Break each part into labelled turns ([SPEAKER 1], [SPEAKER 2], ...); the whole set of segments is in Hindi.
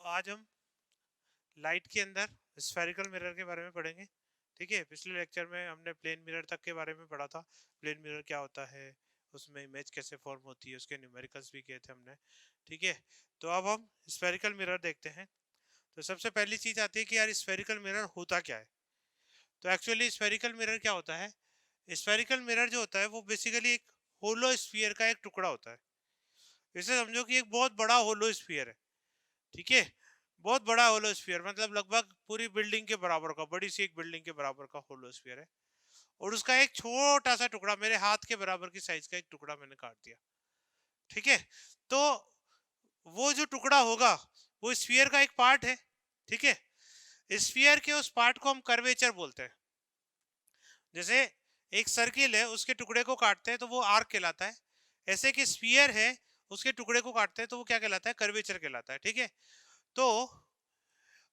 [SPEAKER 1] आज हम लाइट के अंदर स्फेरिकल मिरर के बारे में पढ़ेंगे। ठीक है, पिछले लेक्चर में हमने प्लेन मिरर तक के बारे में पढ़ा था। प्लेन मिरर क्या होता है, उसमें इमेज कैसे फॉर्म होती है, उसके न्यूमेरिकल्स भी किए थे हमने। ठीक है, तो अब हम स्फेरिकल मिरर देखते हैं। तो सबसे पहली चीज आती है कि यार स्फेरिकल मिरर होता क्या है। तो एक्चुअली स्फेरिकल मिरर क्या होता है, स्फेरिकल मिरर जो होता है वो बेसिकली एक होलो स्फीयर का एक टुकड़ा होता है। इसे समझो कि एक बहुत बड़ा होलो स्फीयर है। ठीक है, बहुत बड़ा होलोस्फीयर मतलब लगभग पूरी बिल्डिंग के बराबर का, बड़ी सी एक बिल्डिंग के बराबर का होलोस्फीयर है। और उसका एक छोटा सा टुकड़ा, मेरे हाथ के बराबर की साइज का एक टुकड़ा मैंने काट दिया। ठीक है, तो वो जो टुकड़ा होगा वो स्फीयर का एक पार्ट है। ठीक है, स्फीयर के उस पार्ट को हम कर्वेचर बोलते हैं। जैसे एक सर्किल है, उसके टुकड़े को काटते हैं तो वो आर्क कहलाता है। ऐसे कि स्फीयर है, उसके टुकड़े को काटते हैं तो वो क्या कहलाता है, कर्वेचर कहलाता है। ठीक है, तो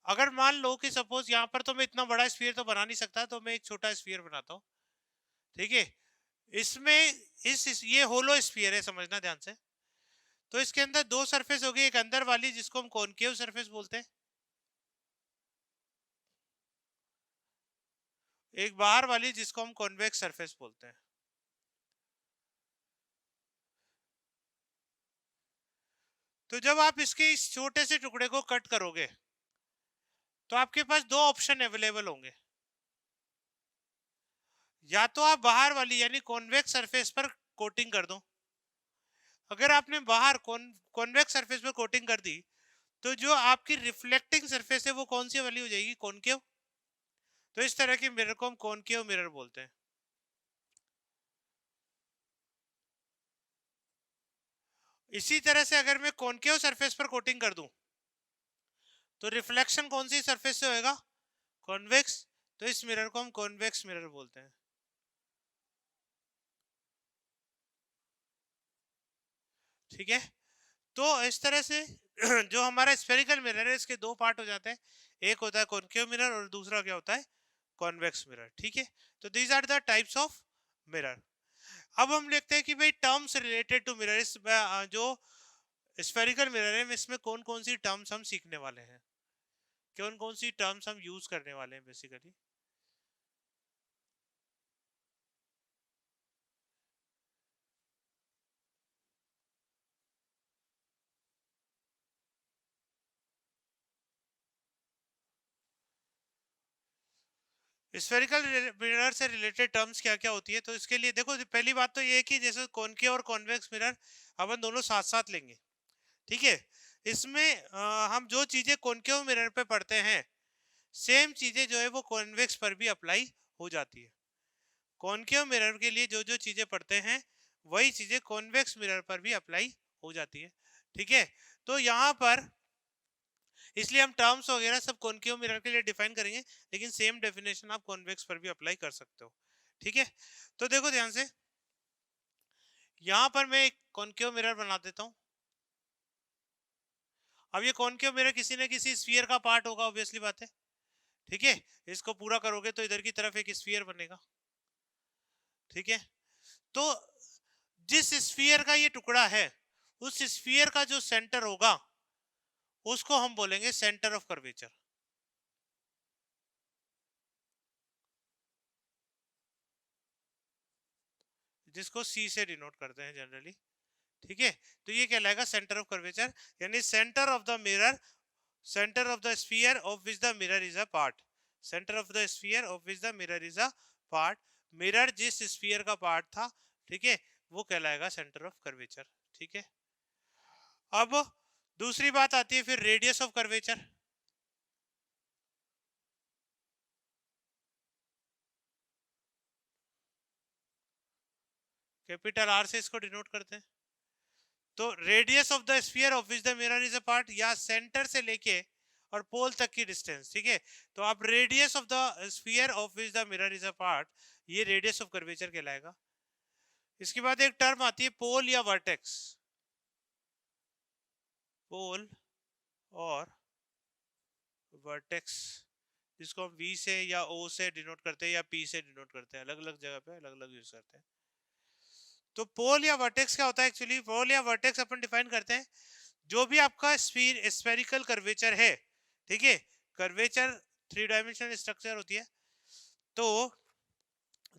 [SPEAKER 1] अगर मान लो कि सपोज यहाँ पर तो मैं इतना बड़ा स्फीयर तो बना नहीं सकता, तो मैं एक छोटा स्फीयर बनाता हूँ। ठीक है, इसमें ये होलो स्फीयर है, समझना ध्यान से। तो इसके अंदर दो सरफेस होगी, एक अंदर वाली जिसको हम कॉनकेव सरफेस बोलते हैं, एक बाहर वाली जिसको हम कॉन्वेक्स सरफेस बोलते हैं। तो जब आप इसके इस छोटे से टुकड़े को कट करोगे तो आपके पास दो ऑप्शन अवेलेबल होंगे। या तो आप बाहर वाली यानी कॉन्वेक्स सरफेस पर कोटिंग कर दो। अगर आपने बाहर कॉन्वेक्स सरफेस पर कोटिंग कर दी तो जो आपकी रिफ्लेक्टिंग सरफेस है वो कौन सी वाली हो जाएगी, कॉनकेव। तो इस तरह के मिरर को हम कॉनकेव मिरर बोलते हैं। इसी तरह से अगर मैं कॉनकेव सरफेस पर कोटिंग कर दूं तो रिफ्लेक्शन कौन सी सरफेस से होएगा, कॉन्वेक्स। तो इस मिरर को हम कॉन्वेक्स मिरर बोलते हैं। ठीक है, तो इस तरह से जो हमारा स्फेरिकल मिरर है इसके दो पार्ट हो जाते हैं। एक होता है कॉनकेव मिरर और दूसरा क्या होता है, कॉन्वेक्स मिरर। ठीक है, तो these are the types of mirror. अब हम देखते हैं कि भाई टर्म्स रिलेटेड टू मिरर, इस जो स्फेरिकल मिरर है इसमें कौन कौन सी टर्म्स हम सीखने वाले हैं, कौन कौन सी टर्म्स हम यूज करने वाले हैं बेसिकली। स्फेरिकल मिरर से रिलेटेड टर्म्स क्या क्या होती है, तो इसके लिए देखो पहली बात तो ये है कि जैसे कॉनकेव और कॉन्वेक्स मिरर अपन दोनों साथ साथ लेंगे। ठीक है, इसमें हम जो चीजें कॉनकेव मिरर पे पढ़ते हैं सेम चीजें जो है वो कॉन्वेक्स पर भी अप्लाई हो जाती है। कॉनकेव मिरर के लिए जो जो चीजें पढ़ते हैं वही चीजें कॉन्वेक्स मिरर पर भी अप्लाई हो जाती है। ठीक है, तो यहाँ पर इसलिए हम टर्म्स वगैरह सब कॉनकेव मिरर के लिए डिफाइन करेंगे, लेकिन सेम डेफिनेशन आप कॉन्वेक्स पर भी अप्लाई कर सकते हो। ठीक है, तो देखो ध्यान से, यहां पर मैं एक कॉनकेव मिरर बना देता हूं। अब ये कॉनकेव मिरर किसी न किसी स्फीयर का पार्ट होगा, ऑब्वियसली बात है। ठीक है, इसको पूरा करोगे तो इधर की तरफ एक स्फीयर बनेगा। ठीक है, तो जिस स्फीयर का ये टुकड़ा है उस स्फीयर का जो सेंटर होगा उसको हम बोलेंगे सेंटर ऑफ कर्वेचर, जिसको सी से डिनोट करते हैं जनरली। ठीक है, तो ये कहलाएगा सेंटर ऑफ कर्वेचर, यानी centre of the mirror, centre of the sphere of which the mirror is a part, centre of the sphere of which the mirror is a part. Mirror जिस स्फीयर का पार्ट था, ठीक है, वो कहलाएगा सेंटर ऑफ कर्वेचर। ठीक है, अब दूसरी बात आती है फिर radius of curvature. Capital R से इसको डिनोट करते हैं। तो radius of the sphere of which the mirror is a part, या सेंटर से लेके और पोल तक की डिस्टेंस। ठीक है, तो आप radius of the sphere of which the mirror is a part, ये रेडियस ऑफ कर्वेचर कहलाएगा। इसके बाद एक टर्म आती है पोल या वर्टेक्स, पोल और वर्टेक्स, जिसको हम वी से या ओ से डिनोट करते हैं या पी से डिनोट करते हैं, अलग अलग जगह पे अलग अलग यूज करते हैं। तो पोल या वर्टेक्स क्या होता है, एक्चुअली पोल या वर्टेक्स अपन डिफाइन करते हैं जो भी आपका स्फेरिकल कर्वेचर है, ठीक है, कर्वेचर 3 डायमेंशनल स्ट्रक्चर होती है, तो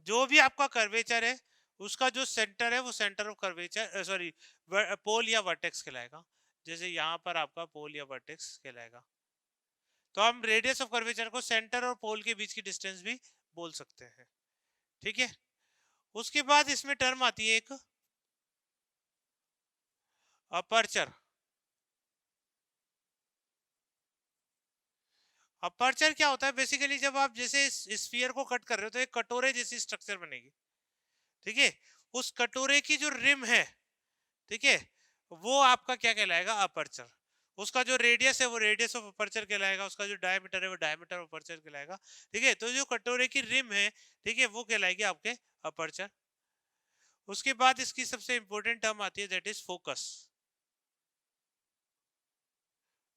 [SPEAKER 1] जो भी आपका कर्वेचर है उसका जो सेंटर है वो सेंटर ऑफ कर्वेचर, सॉरी, पोल या वर्टेक्स कहलाएगा। जैसे यहाँ पर आपका पोल या वर्टेक्स कहलाएगा, तो हम रेडियस ऑफ कर्वेचर को सेंटर और पोल के बीच की डिस्टेंस भी बोल सकते हैं, ठीक है। उसके बाद इसमें टर्म आती है एक अपर्चर। अपर्चर क्या होता है? बेसिकली जब आप जैसे स्फीयर को कट कर रहे हो तो एक कटोरे जैसी स्ट्रक्चर बनेगी, ठीक है। उस कटोरे की जो रिम है, ठीक है, वो आपका क्या कहलाएगा? अपर्चर। उसका जो रेडियस है वो रेडियस ऑफ अपर्चर कहलाएगा, उसका जो डायमीटर है वो डायमीटर ऑफ अपर्चर कहलाएगा, ठीक है। तो जो कटोरे की रिम है, ठीक है, वो कहलाएगी आपके अपर्चर। उसके बाद इसकी सबसे इंपॉर्टेंट टर्म आती है, दैट इज फोकस।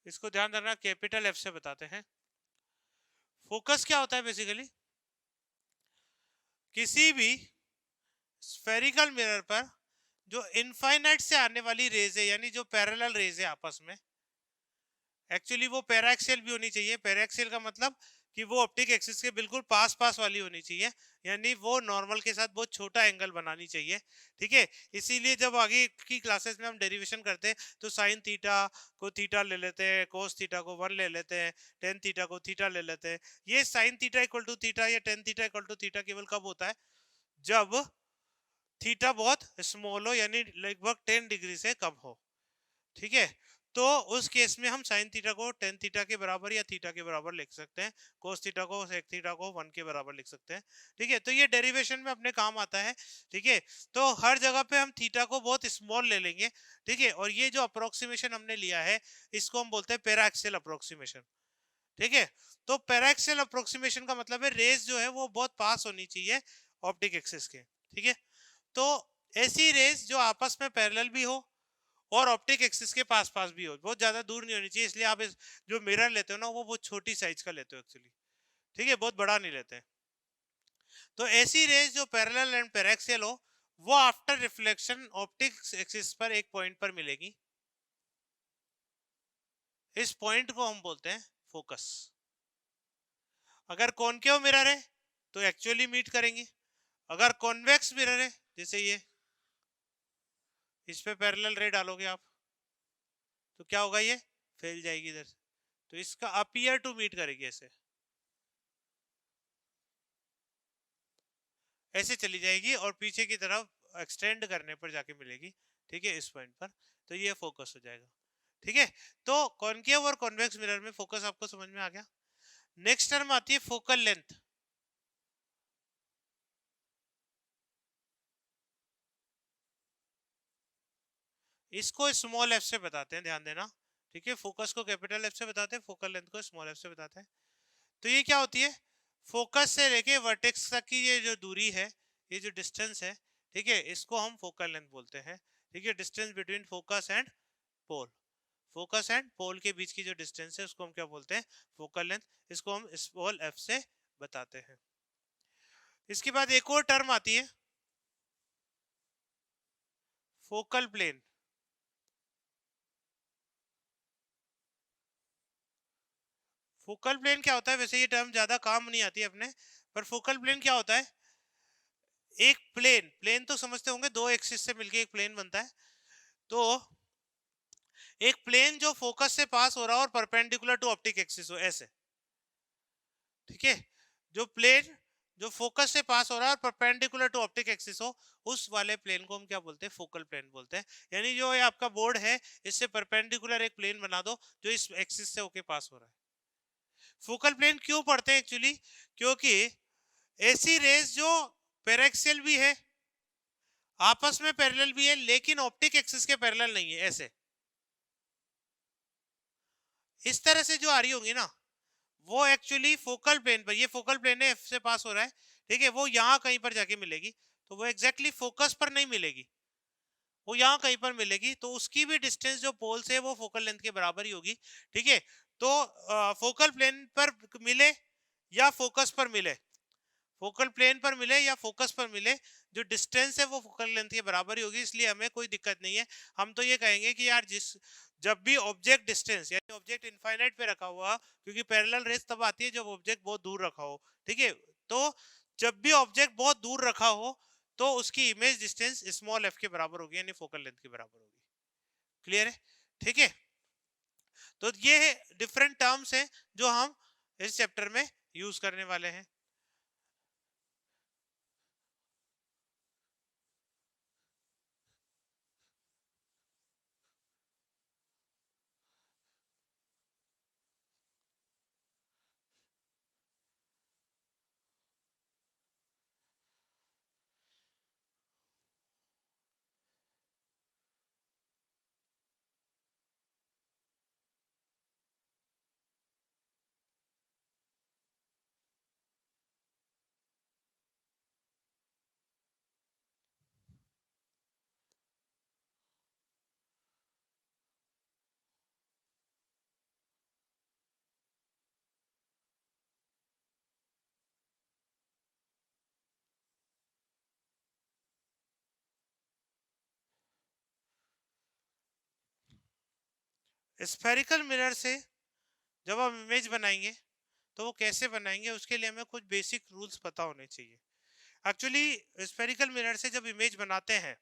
[SPEAKER 1] इसको ध्यान रखना, कैपिटल एफ से बताते हैं। फोकस क्या होता है? बेसिकली किसी भी स्फेरिकल मिरर पर जो इनफाइनाइट से आने वाली रेज है, यानी जो पैरेलल रेज है आपस में, एक्चुअली वो पैराक्सियल भी होनी चाहिए। पैराक्सियल का मतलब कि वो ऑप्टिक एक्सिस के बिल्कुल पास पास वाली होनी चाहिए, यानी वो नॉर्मल के साथ बहुत छोटा एंगल बनानी चाहिए, ठीक है। इसीलिए जब आगे की क्लासेस में हम डेरिवेशन करते हैं तो साइन थीटा को थीटा ले लेते हैं, कोस थीटा को 1 ले लेते हैं, टेन थीटा को थीटा ले लेते हैं। ये sine theta equal to theta या tan theta equal to theta केवल कब होता है? जब थीटा बहुत स्मॉल हो, यानी लगभग 10 डिग्री से कम हो, ठीक है। तो उस केस में हम साइन थीटा को टेन थीटा के बराबर या थीटा के बराबर लिख सकते हैं, कोस थीटा को सेक थीटा को 1 के बराबर लिख सकते हैं, ठीक है। तो ये डेरिवेशन में अपने काम आता है, ठीक है। तो हर जगह पे हम थीटा को बहुत स्मॉल ले लेंगे, ठीक है। और ये जो अप्रोक्सीमेशन हमने लिया है इसको हम बोलते हैं पैराक्सियल अप्रोक्सीमेशन, ठीक है। तो पैराक्सियल अप्रोक्सीमेशन का मतलब है रेज जो है वो बहुत पास होनी चाहिए ऑप्टिक एक्सिस के, ठीक है। तो ऐसी रेज जो आपस में पैरेलल भी हो और ऑप्टिक एक्सिस के पास पास भी हो, बहुत ज्यादा दूर नहीं होनी चाहिए। इसलिए आप जो मिरर लेते हो ना वो बहुत छोटी साइज का लेते हो एक्चुअली, ठीक है, बहुत बड़ा नहीं लेते। तो ऐसी रेज जो पैरेलल एंड पैरेक्सियल हो वो आफ्टर रिफ्लेक्शन ऑप्टिक एक्सिस पर एक पॉइंट पर मिलेगी। इस पॉइंट को हम बोलते हैं फोकस। अगर कॉनकेव मिरर है तो एक्चुअली मीट करेंगे, अगर कॉन्वेक्स मिरर है जैसे ये, इस पे पैरेलल रे डालोगे आप तो क्या होगा? ये फैल जाएगी इधर से, तो इसका अपीयर टू मीट करेगी, ऐसे ऐसे चली जाएगी और पीछे की तरफ एक्सटेंड करने पर जाके मिलेगी, ठीक है, इस पॉइंट पर। तो ये फोकस हो जाएगा, ठीक है। तो कॉनकेव और कॉन्वेक्स मिरर में फोकस आपको समझ में आ गया। नेक्स्ट टर्म आती है फोकल लेंथ। इसको स्मॉल एफ से बताते हैं, ध्यान देना, ठीक है। फोकस को कैपिटल एफ से बताते हैं, फोकल लेंथ को स्मॉल एफ से बताते हैं। तो ये क्या होती है? फोकस से लेके वर्टेक्स तक की ये जो दूरी है, ये जो डिस्टेंस है, ठीक है, इसको हम फोकल लेंथ बोलते हैं, ठीक है। Distance between focus and pole, focus and pole के बीच की जो डिस्टेंस है उसको हम क्या बोलते हैं? Focal length. इसको हम स्मॉल एफ से बताते हैं। इसके बाद एक और टर्म आती है फोकल प्लेन। फोकल प्लेन क्या होता है? वैसे ये टर्म ज्यादा काम नहीं आती है अपने, पर फोकल प्लेन क्या होता है? एक प्लेन, प्लेन तो समझते होंगे, दो एक्सिस से मिलके एक प्लेन बनता है। तो एक प्लेन जो फोकस से पास हो रहा हो और परपेंडिकुलर टू ऑप्टिक एक्सिस हो, ऐसे, ठीक है। जो प्लेन जो फोकस से पास हो रहा है और परपेंडिकुलर टू ऑप्टिक एक्सिस हो, उस वाले प्लेन को हम क्या बोलते हैं? फोकल प्लेन बोलते हैं। यानी जो ये आपका बोर्ड है इससे परपेंडिकुलर एक प्लेन बना दो जो इस एक्सिस से होके पास हो रहा है। फोकल प्लेन क्यों पढ़ते हैं एक्चुअली? क्योंकि ऐसी रेज जो पैरेक्सियल भी है, आपस में पैरेलल भी है, लेकिन ऑप्टिक एक्सिस के पैरेलल नहीं है, ऐसे इस तरह से जो आ रही होंगी ना, वो एक्चुअली फोकल प्लेन पर, ये फोकल प्लेन है, एफ से पास हो रहा है, ठीक है, वो यहाँ कहीं पर जाके मिलेगी। तो वो एग्जैक्टली फोकस पर नहीं मिलेगी, वो यहाँ कहीं पर मिलेगी। तो उसकी भी डिस्टेंस जो पोल से है वो फोकल लेंथ के बराबर ही होगी, ठीक है। तो फोकल प्लेन पर मिले या फोकस पर मिले, फोकल प्लेन पर मिले या फोकस पर मिले, जो डिस्टेंस है वो फोकल लेंथ के बराबर ही होगी, इसलिए हमें कोई दिक्कत नहीं है। हम तो ये कहेंगे कि यार जब भी ऑब्जेक्ट डिस्टेंस यानी ऑब्जेक्ट इनफाइनाइट पे रखा हुआ, क्योंकि पैरेलल रेस तब आती है जब ऑब्जेक्ट बहुत दूर रखा हो, ठीक है। तो जब भी ऑब्जेक्ट बहुत दूर रखा हो तो उसकी इमेज डिस्टेंस स्मॉल एफ के बराबर होगी, यानी फोकल लेंथ के बराबर होगी। क्लियर है? ठीक है। तो ये डिफरेंट टर्म्स हैं जो हम इस चैप्टर में यूज करने वाले हैं। स्फेरिकल मिरर से जब हम इमेज बनाएंगे तो वो कैसे बनाएंगे, उसके लिए हमें कुछ बेसिक रूल्स पता होने चाहिए। एक्चुअली स्फेरिकल मिरर से जब इमेज बनाते हैं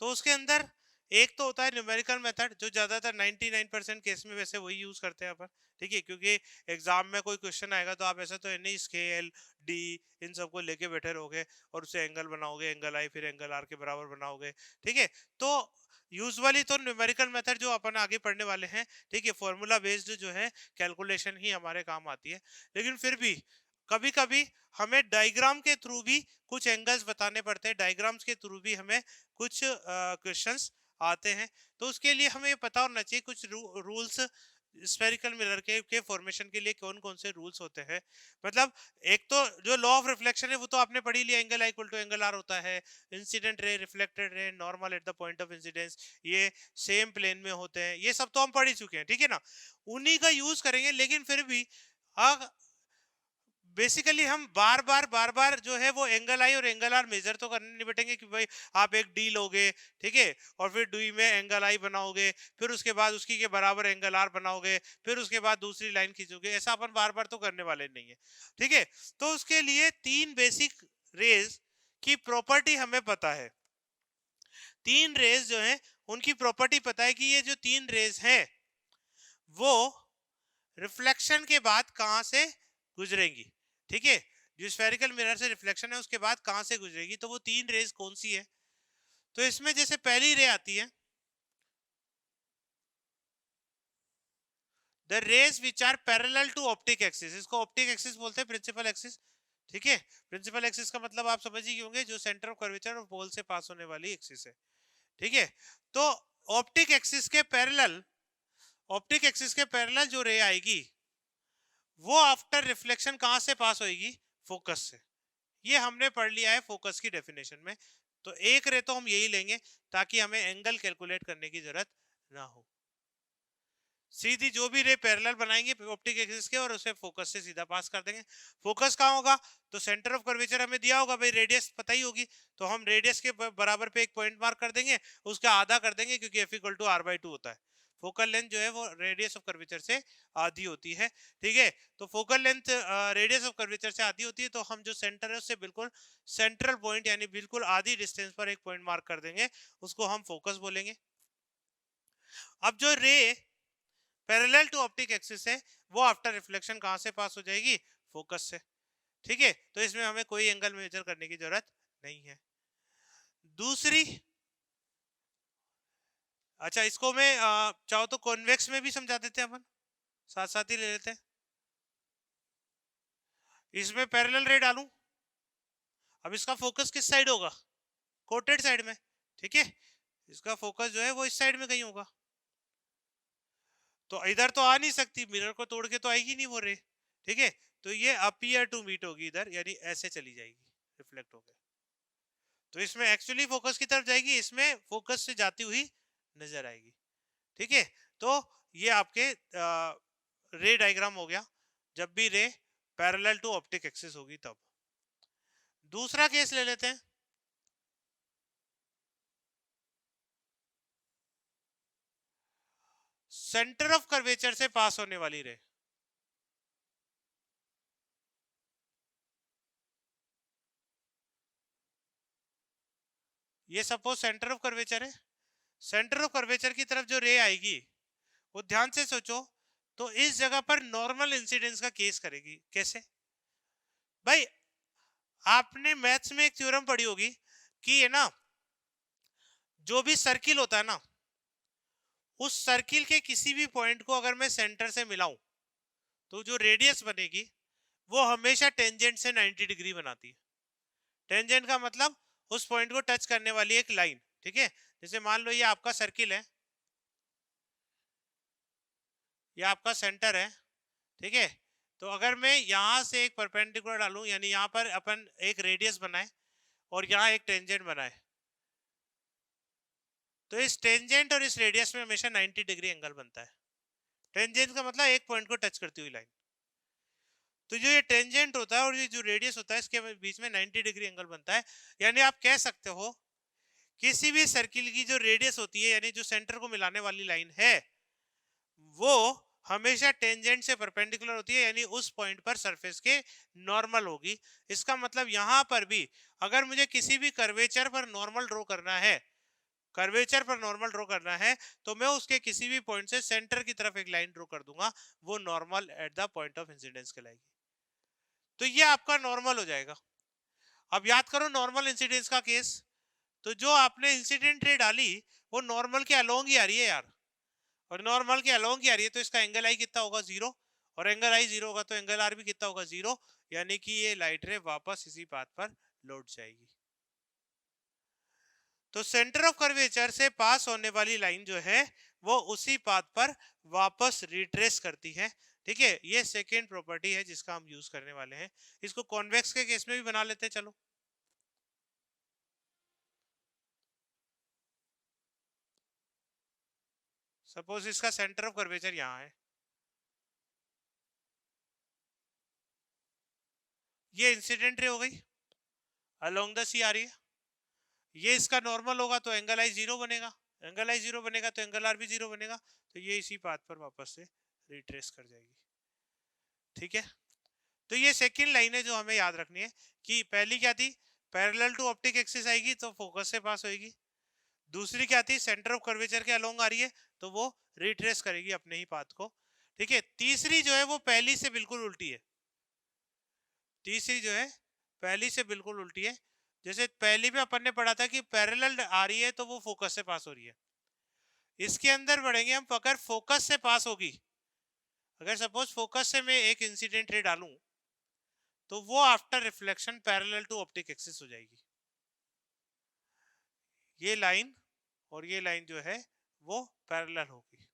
[SPEAKER 1] तो उसके अंदर एक तो होता है न्यूमेरिकल मेथड, जो ज्यादातर 99% केस में वैसे वही यूज करते हैं अपन, ठीक है। क्योंकि एग्जाम में कोई क्वेश्चन आएगा तो आप ऐसा तो नहीं स्केल डी इन सबको लेके बैठे रहोगे और उसे एंगल बनाओगे, एंगल आई फिर एंगल आर के बराबर बनाओगे, ठीक है। तो यूजुअली तो न्यूमेरिकल मेथड जो अपन आगे पढ़ने वाले हैं, ठीक है, फॉर्मूला बेस्ड जो है कैलकुलेशन ही हमारे काम आती है। लेकिन फिर भी कभी कभी हमें डायग्राम के थ्रू भी कुछ एंगल्स बताने पड़ते हैं, डायग्राम्स के थ्रू भी हमें कुछ क्वेश्चंस आते हैं। तो उसके लिए हमें पता होना चाहिए कुछ रूल्स स्फेरिकल मिरर के फॉर्मेशन के लिए कौन कौन से रूल्स होते हैं। मतलब एक तो जो लॉ ऑफ रिफ्लेक्शन है वो तो आपने पढ़ी लिया, angle i equal to angle r होता है, incident ray, reflected ray, normal at the point of incidence, ये सेम प्लेन में होते हैं, ये सब तो हम पढ़ ही चुके हैं, ठीक है ना। उन्हीं का यूज करेंगे, लेकिन फिर भी बेसिकली हम बार बार जो है वो एंगल आई और एंगल आर मेजर तो करने नहीं बैठेंगे कि भाई आप एक डी लोगे, ठीक है, और फिर डी में एंगल आई बनाओगे, फिर उसके बाद उसकी के बराबर एंगल आर बनाओगे, फिर उसके बाद दूसरी लाइन खींचोगे, ऐसा अपन बार बार तो करने वाले नहीं है, ठीक है। तो उसके लिए तीन बेसिक रेज की प्रॉपर्टी हमें पता है। तीन रेज जो है उनकी प्रॉपर्टी पता है कि ये जो तीन रेज हैं वो रिफ्लेक्शन के बाद कहां से गुजरेंगी, ठीक है। जो स्फेरिकल मिरर से रिफ्लेक्शन है उसके बाद कहां से गुजरेगी, तो वो तीन रेज कौन सी है। तो इसमें जैसे पहली रे आती है the rays which are parallel to optic axis, इसको ऑप्टिक एक्सिस बोलते हैं, प्रिंसिपल एक्सिस, ठीक है। प्रिंसिपल एक्सिस का मतलब आप समझ ही होंगे, जो सेंटर ऑफ कर्वेचर और पोल से पास होने वाली एक्सिस है, ठीक है। तो ऑप्टिक एक्सिस के पैरेलल, ऑप्टिक एक्सिस के पैरेलल जो रे आएगी वो आफ्टर रिफ्लेक्शन कहां से पास होगी, फोकस से। ये हमने पढ़ लिया है फोकस की डेफिनेशन में। तो एक रे तो हम यही लेंगे ताकि हमें एंगल कैलकुलेट करने की जरूरत ना हो। सीधी जो भी रे पैरेलल बनाएंगे ऑप्टिक एक्सिस के और उसे फोकस से सीधा पास कर देंगे। फोकस कहां होगा, तो सेंटर ऑफ कर्वेचर हमें दिया होगा भाई, रेडियस पता ही होगी, तो हम रेडियस के बराबर पे एक पॉइंट मार्क कर देंगे, उसका आधा कर देंगे क्योंकि f equal to r by two होता है। फोकल लेंथ जो है वो रेडियस ऑफ कर्वेचर से आधी होती है, ठीक है। तो focal length radius of curvature से आधी होती है, तो हम जो सेंटर है उससे बिल्कुल सेंट्रल पॉइंट यानी बिल्कुल आधी डिस्टेंस पर एक पॉइंट मार्क कर देंगे, उसको हम फोकस बोलेंगे। अब जो ray parallel to optic axis है वो आफ्टर रिफ्लेक्शन कहां से पास हो जाएगी, फोकस से, ठीक है। तो इसमें हमें कोई एंगल मेजर करने की जरूरत नहीं है। दूसरी, अच्छा इसको मैं चाहो तो कॉन्वेक्स में भी समझा देते हैं अपन, साथ साथ ही ले लेते हैं। इसमें पैरेलल रे डालूं, अब इसका फोकस किस साइड होगा, कोटेड साइड में, ठीक है। इसका फोकस जो है वो इस साइड में कहीं होगा, तो इधर तो आ नहीं सकती, मिरर को तोड़ के तो आएगी नहीं वो रे, ठीक है। तो ये अपीयर टू मीट होगी इधर, यानी ऐसे चली जाएगी, रिफ्लेक्ट होकर। तो इसमें एक्चुअली फोकस की तरफ जाएगी, इसमें फोकस से जाती हुई नजर आएगी, ठीक है। तो ये आपके रे डायग्राम हो गया। जब भी ray parallel to optic axis होगी तब। दूसरा केस ले लेते हैं, सेंटर ऑफ कर्वेचर से पास होने वाली रे। ये सपोज सेंटर ऑफ कर्वेचर है, सेंटर ऑफ कर्वेचर की तरफ जो रे आएगी वो ध्यान से सोचो, तो इस जगह पर नॉर्मल इंसिडेंस का केस करेगी। कैसे भाई, आपने मैथ्स में एक थ्योरम पढ़ी होगी कि है ना, जो भी सर्किल होता है ना, उस सर्किल के किसी भी पॉइंट को अगर मैं सेंटर से मिलाऊं तो जो रेडियस बनेगी वो हमेशा टेंजेंट से 90 डिग्री बनाती है। टेंजेंट का मतलब उस पॉइंट को टच करने वाली एक लाइन, ठीक है। जैसे मान लो ये आपका सर्किल है, ये आपका सेंटर है, ठीक है। तो अगर मैं यहां से एक परपेंडिकुलर डालूं, यानी यहां पर अपन एक रेडियस बनाए और यहाँ एक टेंजेंट बनाए, तो इस टेंजेंट और इस रेडियस में हमेशा 90 डिग्री एंगल बनता है। टेंजेंट का मतलब एक पॉइंट को टच करती हुई लाइन। तो जो ये टेंजेंट होता है और ये जो रेडियस होता है, इसके बीच में 90 डिग्री एंगल बनता है। यानी आप कह सकते हो किसी भी सर्किल की जो रेडियस होती है, यानी जो सेंटर को मिलाने वाली लाइन है, वो हमेशा टेंजेंट से परपेंडिकुलर होती है, यानी उस पॉइंट पर सरफेस के नॉर्मल होगी। इसका मतलब यहां पर भी अगर मुझे किसी भी कर्वेचर पर नॉर्मल ड्रॉ करना है, कर्वेचर पर नॉर्मल ड्रॉ करना है, तो मैं उसके किसी भी पॉइंट से सेंटर की तरफ एक लाइन ड्रॉ कर दूंगा, वो normal at the point of incidence कहलाएगी। तो ये आपका नॉर्मल हो जाएगा। अब याद करो नॉर्मल इंसिडेंस का केस, तो जो आपने इंसिडेंट रे डाली वो नॉर्मल के अलोंग ही आ रही है यार, और नॉर्मल के अलोंग ही आ रही है, तो इसका एंगल आई कितना होगा, 0। और एंगल आई 0 होगा तो एंगल आर भी कितना होगा, 0। यानी कि ये लाइट रे वापस इसी पाथ पर लौट जाएगी। तो सेंटर ऑफ कर्वेचर से पास होने वाली लाइन जो है वो उसी पाथ पर वापस रिट्रेस करती है, ठीक है। ये सेकेंड प्रॉपर्टी है जिसका हम यूज करने वाले हैं। इसको कॉन्वेक्स के केस में भी बना लेते हैं, चलो। सपोज इसका सेंटर ऑफ कर्वेचर यहाँ है, ये इंसिडेंट रे हो गई, अलोंग द सी आ रही है, ये इसका नॉर्मल होगा तो एंगल आई 0 बनेगा, एंगल आई 0 बनेगा तो एंगल आर भी 0 बनेगा, तो ये इसी पाथ पर वापस से रिट्रेस कर जाएगी, ठीक है। तो ये सेकंड लाइन है जो हमें याद रखनी है, कि पहली क्या थी, पैरेलल टू ऑप्टिक एक्सिस आएगी तो फोकस से पास होएगी। दूसरी क्या थी, सेंटर ऑफ कर्वेचर के अलोंग आ रही है तो वो रिट्रेस करेगी अपने ही पाथ को, ठीक है। तीसरी जो है वो पहली से बिल्कुल उल्टी है, तीसरी जो है पहली से बिल्कुल उल्टी है। जैसे पहली में अपन ने पढ़ा था कि पैरेलल आ रही है तो वो फोकस से पास हो रही है, इसके अंदर बढ़ेंगे हम, अगर फोकस से पास होगी, अगर सपोज फोकस से मैं एक इंसिडेंट रे डालूं तो वो after reflection parallel to optic axis हो जाएगी। ये लाइन और ये लाइन जो है वो पैरेलल होगी,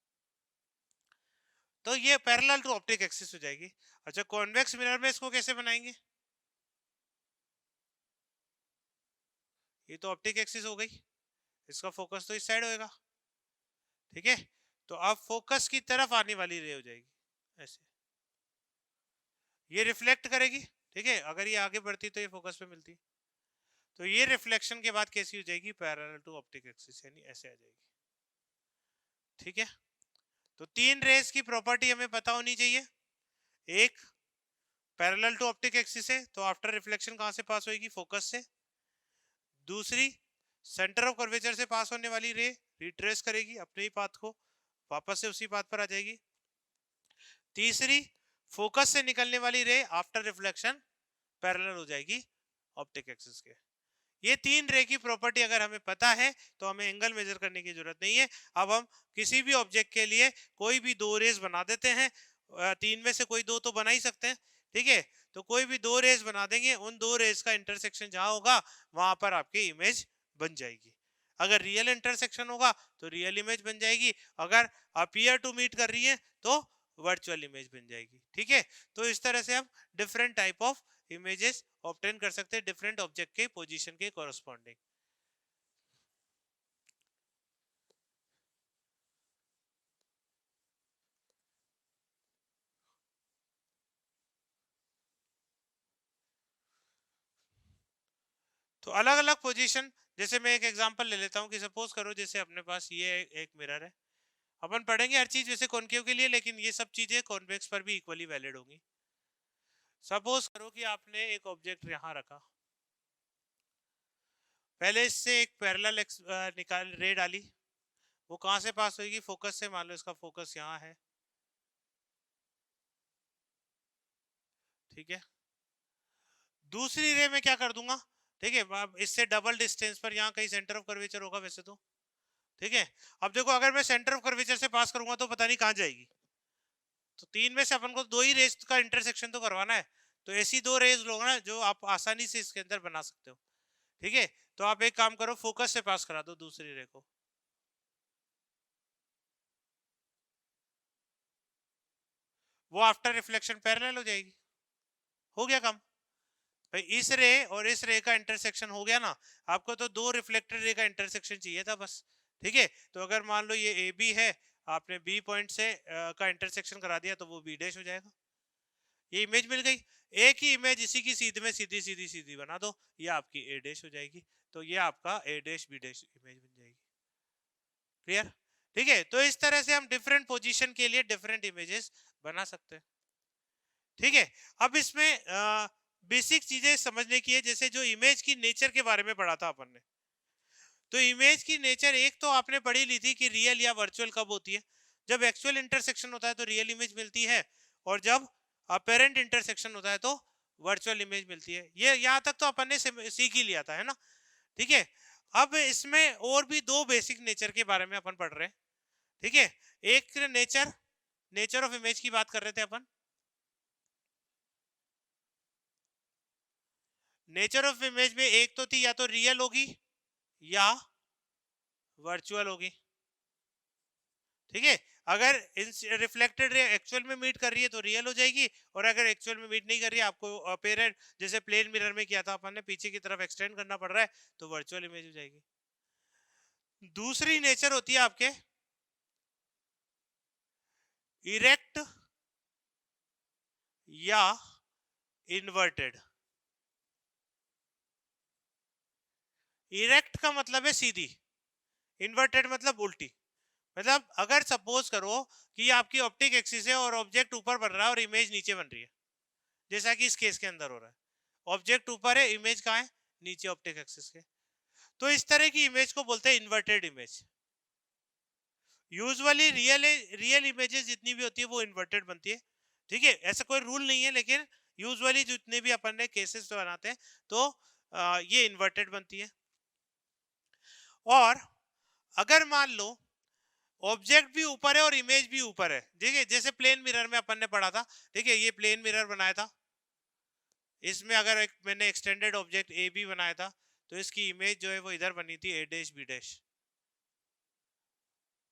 [SPEAKER 1] तो ये पैरेलल टू ऑप्टिक एक्सिस हो जाएगी। अच्छा, कॉन्वेक्स मिरर में इसको कैसे बनाएंगे, ये तो ऑप्टिक एक्सिस हो गई, इसका फोकस तो इस साइड होएगा, ठीक है। तो अब फोकस की तरफ आने वाली रे हो जाएगी ऐसे, ये रिफ्लेक्ट करेगी, ठीक है। अगर ये आगे बढ़ती तो ये फोकस पे मिलती, तो ये रिफ्लेक्शन के बाद कैसी हो जाएगी, पैरेलल टू ऑप्टिक एक्सिस, यानी ऐसे आ जाएगी, ठीक है। तो तीन रेस की प्रॉपर्टी हमें पता होनी चाहिए। एक, पैरेलल टू ऑप्टिक एक्सिस है तो आफ्टर रिफ्लेक्शन कहां से पास होगी, फोकस से। दूसरी, सेंटर ऑफ कर्वेचर से पास होने वाली रे रिट्रेस करेगी अपने ही पाथ को, वापस से उसी पाथ पर आ जाएगी। तीसरी, फोकस से निकलने वाली रे आफ्टर रिफ्लेक्शन पैरेलल हो जाएगी ऑप्टिक एक्सिस के। ये तीन रे की प्रॉपर्टी अगर हमें पता है तो हमें एंगल मेजर करने की जरूरत नहीं है। अब हम किसी भी ऑब्जेक्ट के लिए कोई भी दो रेस बना देते हैं, तीन में से कोई दो तो बना ही सकते हैं, ठीक है। तो कोई भी दो रेस बना देंगे, उन दो रेस का इंटरसेक्शन जहां होगा वहां पर आपकी इमेज बन जाएगी। अगर रियल इंटरसेक्शन होगा तो रियल इमेज बन जाएगी, अगर अपीयर टू मीट कर रही है तो वर्चुअल इमेज बन जाएगी, ठीक है। तो इस तरह से हम different type of images obtain कर सकते हैं डिफरेंट ऑब्जेक्ट के पोजीशन के कॉरस्पॉन्डिंग। तो अलग अलग पोजीशन, जैसे मैं एक एग्जांपल ले लेता हूँ कि सपोज करो जैसे अपने पास ये एक मिरर है, अपन पढ़ेंगे हर चीज वैसे कॉनकेव के लिए, लेकिन ये सब चीजें कॉन्वेक्स पर भी इक्वली वैलिड होंगी। सपोज करो कि आपने एक ऑब्जेक्ट यहाँ रखा, पहले इससे एक पैरेलल निकाल रे डाली, वो कहाँ से पास होगी, फोकस से। मान लो इसका फोकस यहाँ है, ठीक है। दूसरी रे में क्या कर दूंगा, ठीक है, अब इससे डबल डिस्टेंस पर यहाँ कहीं सेंटर ऑफ कर्वेचर होगा वैसे तो, ठीक है। अब देखो अगर मैं सेंटर ऑफ कर्वेचर से पास करूंगा तो पता नहीं कहाँ जाएगी, तो तीन में से अपन को दो ही रेज का इंटरसेक्शन तो करवाना है, तो ऐसी दो रेज लो ना जो आप आसानी से इसके अंदर बना सकते हो, ठीक है। तो आप एक काम करो, फोकस से पास करा दो दूसरी रे को, वो आफ्टर रिफ्लेक्शन पैरेलल हो जाएगी, हो गया काम भाई। इस रे और इस रे का इंटरसेक्शन हो गया ना, आपको तो दो रिफ्लेक्टेड रे का इंटरसेक्शन चाहिए था बस, ठीक है। तो अगर मान लो ये ए बी है, आपने बी पॉइंट से का इंटरसेक्शन करा दिया तो वो बी डैश हो जाएगा, ये इमेज मिल गई। एक ही इमेज इसी की सीध में सीधी सीधी सीधी बना दो, ये आपकी ए डैश हो जाएगी, तो ये आपका ए डैश बी डैश इमेज बन जाएगी। क्लियर, ठीक है। तो इस तरह से हम डिफरेंट पोजीशन के लिए डिफरेंट इमेजेस बना सकते हैं, ठीक है। अब इसमें बेसिक चीजें समझने की है, जैसे जो इमेज की नेचर के बारे में पढ़ा था अपन ने। तो इमेज की नेचर एक तो आपने पढ़ी ली थी कि रियल या वर्चुअल कब होती है, जब एक्चुअल इंटरसेक्शन होता है तो रियल इमेज मिलती है, और जब अपेरेंट इंटरसेक्शन होता है तो वर्चुअल इमेज मिलती है। ये यहाँ तक तो अपन ने सीख ही लिया था, है ना, ठीक है। अब इसमें और भी दो बेसिक नेचर के बारे में अपन पढ़ रहे हैं, ठीक है। एक नेचर, नेचर ऑफ इमेज की बात कर रहे थे अपन। नेचर ऑफ इमेज में एक तो थी या तो रियल होगी या वर्चुअल होगी, ठीक है। अगर रिफ्लेक्टेड रे एक्चुअल में मीट कर रही है तो रियल हो जाएगी, और अगर एक्चुअल में मीट नहीं कर रही है, आपको अपेरेंट जैसे प्लेन मिरर में किया था अपन ने, पीछे की तरफ एक्सटेंड करना पड़ रहा है, तो वर्चुअल इमेज हो जाएगी। दूसरी नेचर होती है आपके इरेक्ट या इन्वर्टेड। इरेक्ट का मतलब है सीधी, इन्वर्टेड मतलब उल्टी। मतलब अगर सपोज करो कि आपकी ऑप्टिक एक्सिस है और ऑब्जेक्ट ऊपर बन रहा है और इमेज नीचे बन रही है, जैसा कि इस केस के अंदर हो रहा है, ऑब्जेक्ट ऊपर है, इमेज कहाँ है, नीचे ऑप्टिक एक्सिस के, तो इस तरह की इमेज को बोलते हैं inverted image. Usually real images जितनी भी होती है वो इन्वर्टेड बनती है, ठीक है। ऐसा कोई रूल नहीं है, लेकिन यूजुअली जितने भी अपन ने केसेस बनाते हैं तो ये इन्वर्टेड बनती है। और अगर मान लो ऑब्जेक्ट भी ऊपर है और इमेज भी ऊपर है, ठीक है, जैसे प्लेन मिरर में अपन ने पढ़ा था, ठीक है, ये प्लेन मिरर बनाया था, इसमें अगर मैंने एक्सटेंडेड ऑब्जेक्ट ए बी बनाया था, तो इसकी इमेज जो है वो इधर बनी थी ए डैश बी डैश,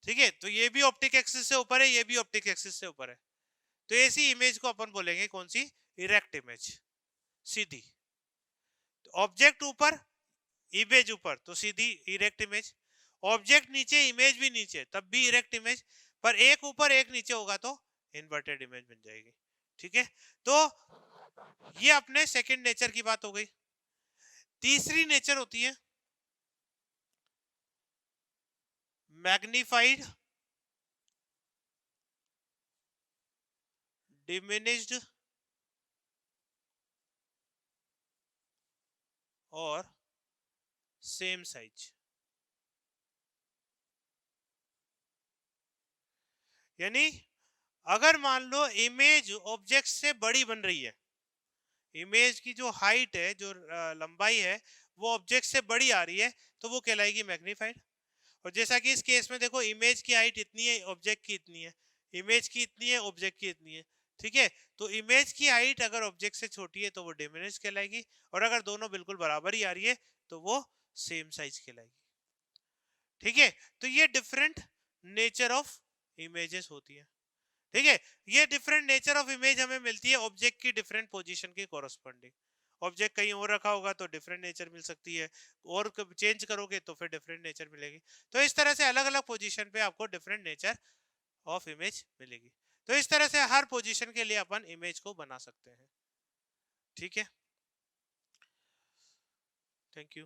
[SPEAKER 1] ठीक है। तो ये भी ऑप्टिक एक्सिस से ऊपर है, ये भी ऑप्टिक एक्सिस से ऊपर है, तो ऐसी इमेज को अपन बोलेंगे कौन सी, इरेक्ट इमेज, सीधी। ऑब्जेक्ट ऊपर इमेज ऊपर तो सीधी इरेक्ट इमेज, ऑब्जेक्ट नीचे इमेज भी नीचे तब भी इरेक्ट इमेज, पर एक ऊपर एक नीचे होगा तो इन्वर्टेड इमेज बन जाएगी, ठीक है। तो ये अपने सेकंड नेचर की बात हो गई। तीसरी नेचर होती है मैग्निफाइड डिमिनिश्ड और सेम साइज। यानी अगर मान लो इमेज ऑब्जेक्ट से बड़ी बन रही है, इमेज की जो हाइट है, जो लंबाई है, वो ऑब्जेक्ट से बड़ी आ रही है, तो वो कहलाएगी मैग्नीफाइड। और जैसा कि इस केस में देखो, इमेज की हाइट इतनी है, ऑब्जेक्ट की इतनी है, इमेज की इतनी है, ऑब्जेक्ट की इतनी है, ठीक है। तो इमेज की हाइट अगर ऑब्जेक्ट से छोटी है तो वो डिमिनिश कहलाएगी, और अगर दोनों बिल्कुल बराबर ही आ रही है तो वो सेम साइज कहलाएगी, ठीक है। तो ये डिफरेंट नेचर ऑफ इमेजेस होती है, ठीक है। ये डिफरेंट नेचर ऑफ इमेज हमें मिलती है ऑब्जेक्ट की डिफरेंट पोजीशन के कोरस्पॉन्डिंग। ऑब्जेक्ट कहीं और रखा होगा तो डिफरेंट नेचर मिल सकती है, और चेंज करोगे तो फिर डिफरेंट नेचर मिलेगी। तो इस तरह से अलग अलग पोजीशन पे आपको डिफरेंट नेचर ऑफ इमेज मिलेगी। तो इस तरह से हर पोजीशन के लिए अपन इमेज को बना सकते हैं, ठीक है, थैंक यू।